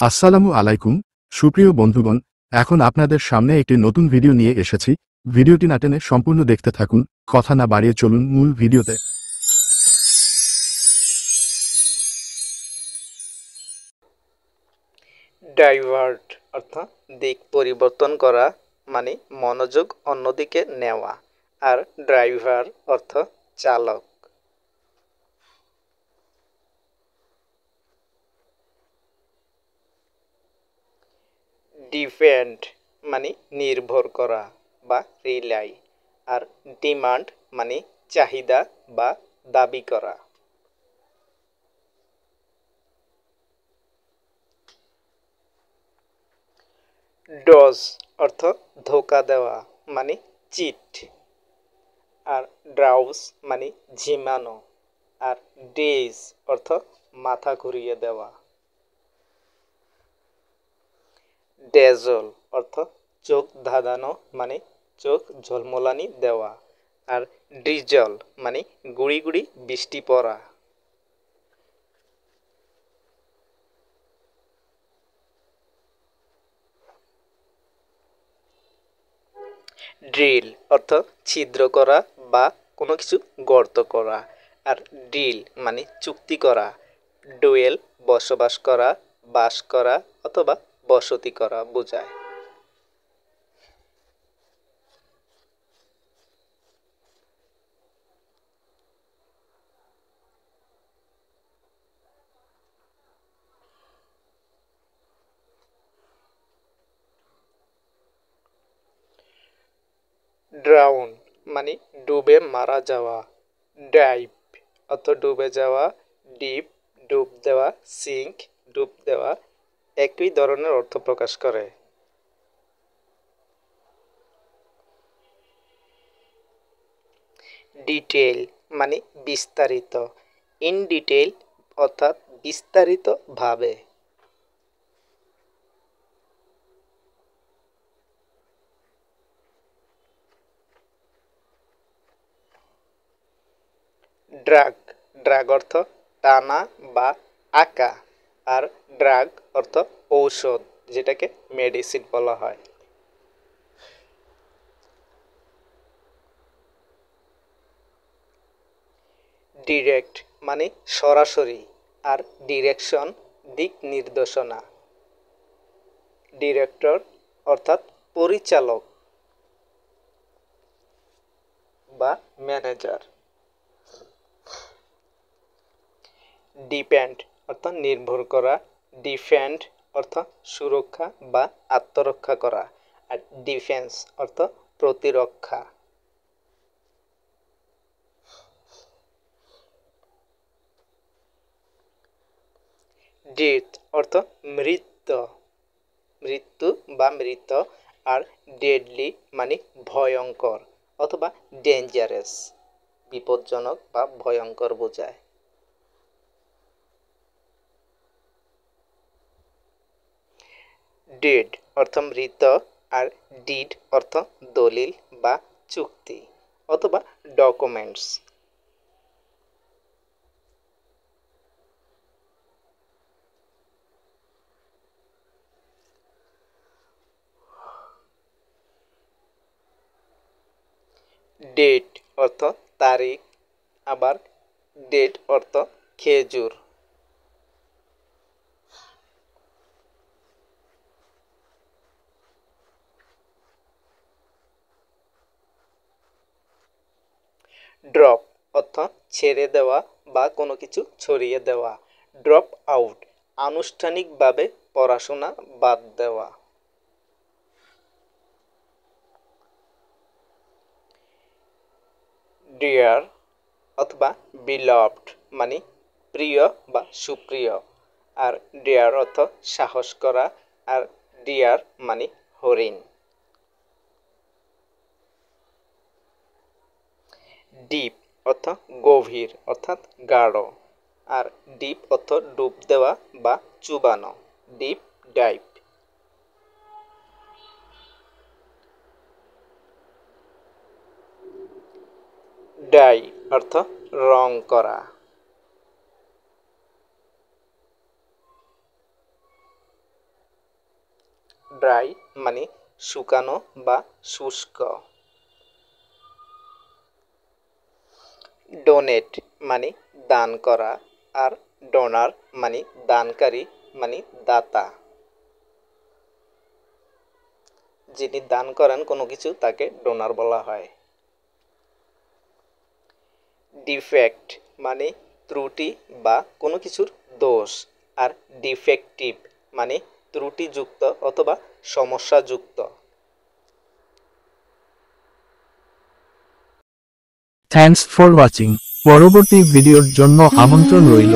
আসসালামু আলাইকুম সুপ্রিয় বন্ধুগণ, এখন আপনাদের সামনে একটি নতুন ভিডিও নিয়ে এসেছি। ভিডিওটি না টেনে সম্পূর্ণ দেখতে থাকুন। কথা না বাড়িয়ে চলুন মূল ভিডিওতে। ডাইভার্ট অর্থ দিক পরিবর্তন করা, মানে মনোযোগ অন্যদিকে নেওয়া। আর ড্রাইভার অর্থ চালক। ডিপেন্ড মানে নির্ভর করা বা রিলাই। আর ডিমান্ড মানে চাহিদা বা দাবি করা। ডজ অর্থ ধোঁকা দেওয়া, মানে চিট। আর ড্রাউস মানে ঝিমানো। আর ডেজ অর্থ মাথা ঘুরিয়ে দেওয়া। ডেজল অর্থ চোখ ধাঁধানো, মানে চোখ ঝলমলানি দেওয়া। আর ড্রিজল মানে গুড়ি গুড়ি বৃষ্টি পড়া। ড্রিল অর্থ ছিদ্র করা বা কোনো কিছু গর্ত করা। আর ডিল মানে চুক্তি করা। ডুয়েল বসবাস করা, বাস করা অথবা বসতি করা বোঝায়। ড্রাউন মানে ডুবে মারা যাওয়া। ডাইভ অর্থ ডুবে যাওয়া। ডিপ ডুব দেওয়া। সিঙ্ক ডুব দেওয়া একই ধরনের অর্থ প্রকাশ করে। ডিটেইল মানে বিস্তারিত। ইন ডিটেইল অর্থাৎ বিস্তারিতভাবে। ড্রাগ ড্রাগ অর্থ টানা বা আঁকা। আর ড্রাগ অর্থ ঔষধ, যেটাকে মেডিসিন বলা হয়। ডিরেক্ট মানে সরাসরি। আর ডিরেকশন দিক নির্দেশনা। ডিরেক্টর অর্থাৎ পরিচালক বা ম্যানেজার। ডিপেন্ড অর্থ নির্ভর করা। ডিফেন্ড অর্থ সুরক্ষা বা আত্মরক্ষা করা। আর ডিফেন্স অর্থ প্রতিরক্ষা। ডেথ অর্থ মৃত্যু মৃত্যু বা মৃত। আর ডেডলি মানে ভয়ঙ্কর অথবা ডেঞ্জারাস, বিপজ্জনক বা ভয়ঙ্কর বোঝায়। ডেড অর্থ মৃত। আর ডিড অর্থ দলিল বা চুক্তি অথবা ডকুমেন্টস। ডেট অর্থ তারিখ। আবার ডেট অর্থ খেজুর। ড্রপ অর্থ ছেড়ে দেওয়া বা কোনো কিছু ছড়িয়ে দেওয়া। ড্রপ আউট আনুষ্ঠানিকভাবে পড়াশোনা বাদ দেওয়া। ডিয়ার অথবা বিলভড মানে প্রিয় বা সুপ্রিয়। আর ডিয়ার অর্থ সাহস করা। আর ডিয়ার মানে হরিণ। ডিপ অর্থ গভীর অর্থাৎ গাঢ়। আর ডিপ অর্থ ডুব দেওয়া বা চুবানো। Deep dive. ডাই অর্থ রং করা। ড্রাই মানে শুকানো বা শুষ্ক। ডোনেট মানে দান করা, আর ডোনার মানে দানকারী মানে দাতা। যিনি দান করেন কোনো কিছু তাকে ডোনার বলা হয়। ডিফেক্ট মানে ত্রুটি বা কোনো কিছুর দোষ, আর ডিফেক্টিভ মানে ত্রুটিযুক্ত অথবা সমস্যাযুক্ত। Thanks for watching. পরবর্তী ভিডিওর জন্য আমন্ত্রণ রইল।